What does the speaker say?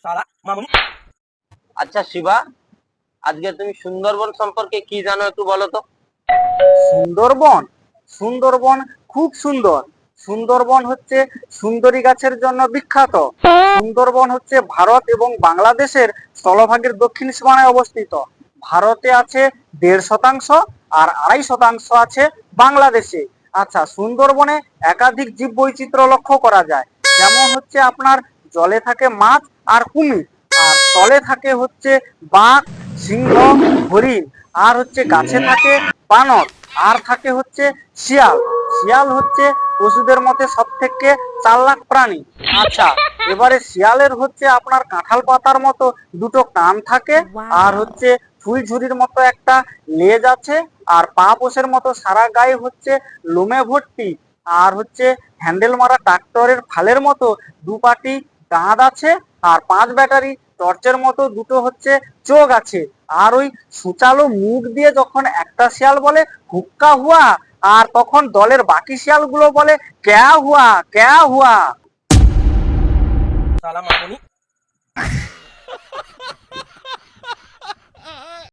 সালা মামুনি। আচ্ছা শিবা, আজকে তুমি সুন্দরবন সম্পর্কে কি জানো একটু বলো তো। সুন্দরবন সুন্দরবন খুব সুন্দর। সুন্দরবন হচ্ছে সুন্দরী গাছের জন্য বিখ্যাত। সুন্দরবন হচ্ছে ভারত এবং বাংলাদেশের স্থলভাগের দক্ষিণ সীমানায় অবস্থিত। ভারতে আছে 1.5% আর 2.5% আছে বাংলাদেশে। আচ্ছা, সুন্দরবনে একাধিক জীব বৈচিত্র্য লক্ষ্য করা যায়। যেমন হচ্ছে আপনার জলে থাকে মাছ আর কুমির, আর স্থলে থাকে হচ্ছে বাঘ, সিংহ, হরিণ, আর হচ্ছে গাছে থাকে বানর, আর থাকে হচ্ছে শিয়াল। শিয়াল হচ্ছে পশুদের মধ্যে সব থেকে চালাক প্রাণী। আচ্ছা, এবারে শিয়ালের হচ্ছে আপনার কাঁঠাল পাতার মতো দুটো কান থাকে, আর হচ্ছে ফুলঝুরির মতো একটা লেজ আছে, আর পা পোষের মতো সারা গায়ে হচ্ছে লোমে ভর্তি, আর হচ্ছে হ্যান্ডেল মারা ট্রাক্টরের ফালের মতো দুপাটি দাঁত আছে, আর 5 ব্যাটারি টর্চের মতো দুটো হচ্ছে চোখ আছে। আর ওই সুচালো মুখ দিয়ে যখন একটা শিয়াল বলে হুক্কা হুয়া, আর তখন দলের বাকি শিয়ালগুলো বলে ক্যা হুয়া ক্যা হুয়া। সালা মামুনি।